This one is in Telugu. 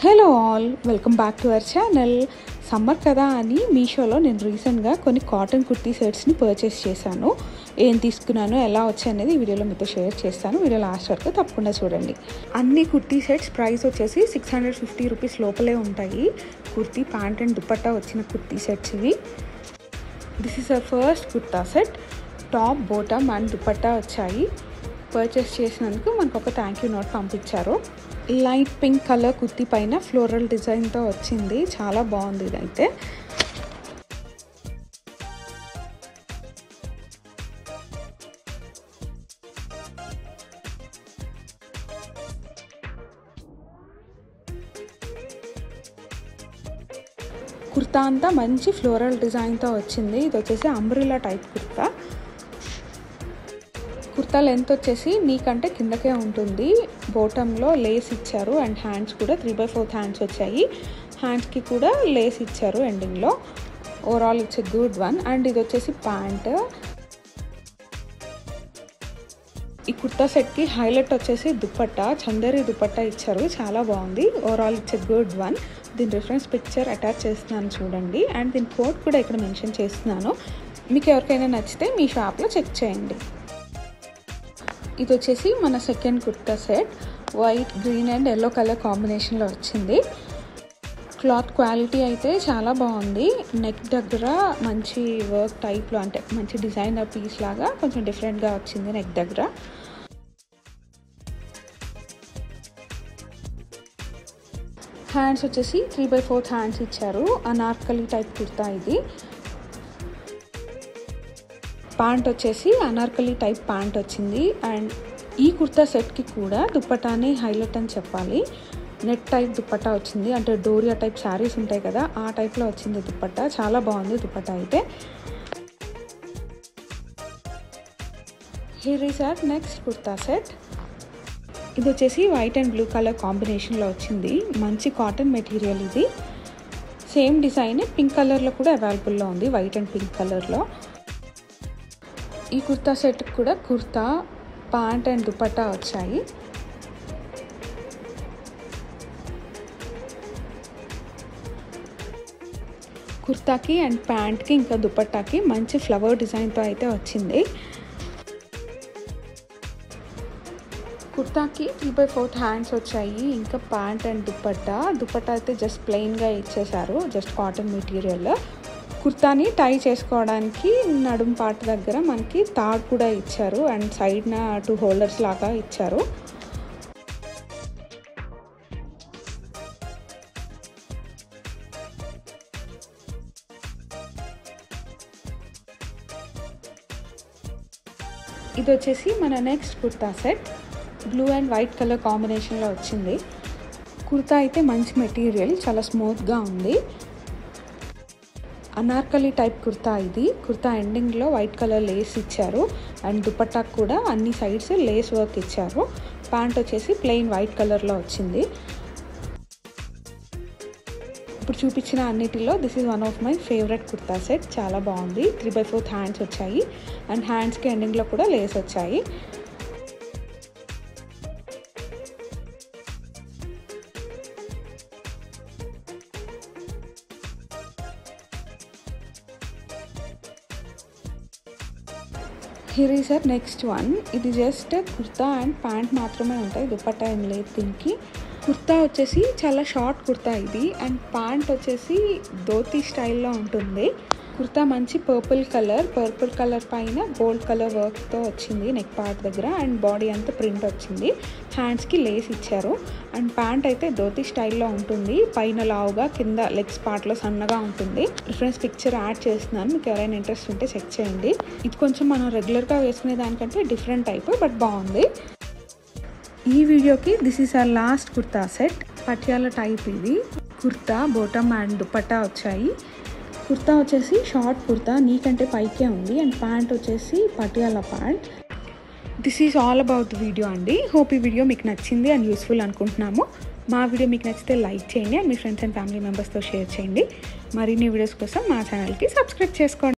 Hello all, welcome back to our channel. Summer కదా అని మీషోలో నేను రీసెంట్గా కొన్ని కాటన్ కుర్తీ సెట్స్ని పర్చేస్ చేశాను. ఏం తీసుకున్నాను, ఎలా వచ్చాయి అనేది ఈ వీడియోలో మీతో షేర్ చేస్తాను. వీడియో లాస్ట్ వరకు తప్పకుండా చూడండి. అన్ని కుర్తీ సెట్స్ ప్రైస్ వచ్చేసి 650 రూపీస్ లోపలే ఉంటాయి. కుర్తీ ప్యాంట్ అండ్ దుపట్టా వచ్చిన కుర్తీ సెట్స్ ఇవి. This is our first kurta set. Top, bottom and dupatta వచ్చాయి. పర్చేస్ చేసినందుకు మనకు ఒక థ్యాంక్ యూ నోట్ పంపించారు. లైట్ పింక్ కలర్ కుర్తీ పైన ఫ్లోరల్ డిజైన్తో వచ్చింది. చాలా బాగుంది ఇదైతే. కుర్తా అంతా మంచి ఫ్లోరల్ డిజైన్తో వచ్చింది. ఇది వచ్చేసి umbrella type kurta. Kurta length వచ్చేసి నీకంటే కిందకే ఉంటుంది. బాటంలో లేస్ ఇచ్చారు అండ్ హ్యాండ్స్ కూడా 3/4 హ్యాండ్స్ వచ్చాయి. హ్యాండ్స్కి కూడా లేస్ ఇచ్చారు ఎండింగ్లో. Overall it's a good one. And ఇది వచ్చేసి ప్యాంట్. ఈ కుర్తా సెట్కి హైలైట్ వచ్చేసి దుపట్టా, చందేరి దుపట్టా ఇచ్చారు. చాలా బాగుంది. Overall it's a good one. దీని రిఫరెన్స్ పిక్చర్ అటాచ్ చేస్తున్నాను చూడండి. అండ్ దీని కోడ్ కూడా ఇక్కడ మెన్షన్ చేస్తున్నాను. మీకు ఎవరికైనా నచ్చితే మీ షాప్లో చెక్ చేయండి. ఇది వచ్చేసి మన second kurta set. White, green and yellow colour కాంబినేషన్లో వచ్చింది. క్లాత్ క్వాలిటీ అయితే చాలా బాగుంది. నెక్ దగ్గర మంచి వర్క్ టైప్లో, అంటే మంచి డిజైనర్ పీస్ లాగా కొంచెం డిఫరెంట్గా వచ్చింది నెక్ దగ్గర. హ్యాండ్స్ వచ్చేసి 3/4 హ్యాండ్స్ ఇచ్చారు. అనార్కలి టైప్ కుర్తా ఇది. ప్యాంట్ వచ్చేసి అనార్కలి టైప్ ప్యాంట్ వచ్చింది. అండ్ ఈ కుర్తా సెట్కి కూడా దుపట్టానే హైలైట్ అని చెప్పాలి. నెట్ టైప్ దుపట్టా వచ్చింది. అంటే డోరియా టైప్ శారీస్ ఉంటాయి కదా, ఆ టైప్లో వచ్చింది దుపట్టా. చాలా బాగుంది దుపట్టా అయితే. Here is our next kurta set. ఇది వచ్చేసి వైట్ అండ్ బ్లూ కలర్ కాంబినేషన్లో వచ్చింది. మంచి కాటన్ మెటీరియల్ ఇది. సేమ్ డిజైన్ పింక్ కలర్లో కూడా అవైలబుల్లో ఉంది, వైట్ అండ్ పింక్ కలర్లో. ఈ కుర్తా సెట్కి కూడా కుర్తా, ప్యాంట్ అండ్ దుపట్టా వచ్చాయి. కుర్తాకి అండ్ ప్యాంట్కి ఇంకా దుపట్టాకి మంచి ఫ్లవర్ డిజైన్తో అయితే వచ్చింది. కుర్తాకి 3/4 హ్యాండ్స్ వచ్చాయి. ఇంకా ప్యాంట్ అండ్ దుపట్టా అయితే జస్ట్ ప్లెయిన్గా ఇచ్చేసారు, జస్ట్ కాటన్ మెటీరియల్. కుర్తాని టై చేసుకోవడానికి నడుం పార్ట్ దగ్గర మనకి తాడు కూడా ఇచ్చారు. అండ్ సైడ్న 2 హోల్డర్స్ లాగా ఇచ్చారు. ఇది వచ్చేసి మన next kurta set. Blue and white colour కాంబినేషన్లో వచ్చింది. కుర్తా అయితే మంచి మెటీరియల్, చాలా స్మూత్గా ఉంది. అనార్కలి టైప్ కుర్తా ఇది. కుర్తా ఎండింగ్లో వైట్ కలర్ లేస్ ఇచ్చారు. అండ్ దుపట్టాకు కూడా అన్ని సైడ్స్ లేస్ వర్క్ ఇచ్చారు. ప్యాంట్ వచ్చేసి ప్లెయిన్ వైట్ కలర్లో వచ్చింది. ఇప్పుడు చూపించిన అన్నిటిలో this is one of my favourite kurta set. చాలా బాగుంది. 3/4 హ్యాండ్స్ వచ్చాయి. అండ్ హ్యాండ్స్కి ఎండింగ్లో కూడా లేస్ వచ్చాయి. Here is our next one. ఇది జస్ట్ కుర్తా అండ్ ప్యాంట్ మాత్రమే ఉంటాయి, దుపట్టా ఏం లేదు దీనికి. కుర్తా వచ్చేసి చాలా షార్ట్ కుర్తా ఇది. అండ్ ప్యాంట్ వచ్చేసి ధోతీ స్టైల్లో ఉంటుంది. కుర్తా మంచి పర్పుల్ కలర్ పైన గోల్డ్ కలర్ వర్క్తో వచ్చింది నెక్ పార్ట్ దగ్గర. అండ్ బాడీ అంతా ప్రింట్ వచ్చింది. హ్యాండ్స్కి లేస్ ఇచ్చారు. అండ్ ప్యాంట్ అయితే ధోతీ స్టైల్లో ఉంటుంది. పైన లావుగా, కింద లెగ్స్ పార్ట్లో సన్నగా ఉంటుంది. రిఫరెన్స్ పిక్చర్ యాడ్ చేస్తున్నాను, మీకు ఎవరైనా ఇంట్రెస్ట్ ఉంటే చెక్ చేయండి. ఇది కొంచెం మనం రెగ్యులర్గా వేసుకునే దానికంటే డిఫరెంట్ టైప్, బట్ బాగుంది. ఈ వీడియోకి this is our last kurta set. Patiala type ఇది. కుర్తా, బాటమ్ అండ్ దుపట్టా వచ్చాయి. కుర్తా వచ్చేసి షార్ట్ కుర్తా, నీకంటే పైకే ఉంది. అండ్ ప్యాంట్ వచ్చేసి Patiala pant. This is all about the video అండి. హోప్ ఈ వీడియో మీకు నచ్చింది అండ్ యూస్ఫుల్ అనుకుంటున్నాము. మా వీడియో మీకు నచ్చితే లైక్ చేయండి and me friends and family మెంబర్స్తో షేర్ చేయండి. మరిన్ని వీడియోస్ కోసం మా ఛానల్కి సబ్స్క్రైబ్ చేసుకోండి.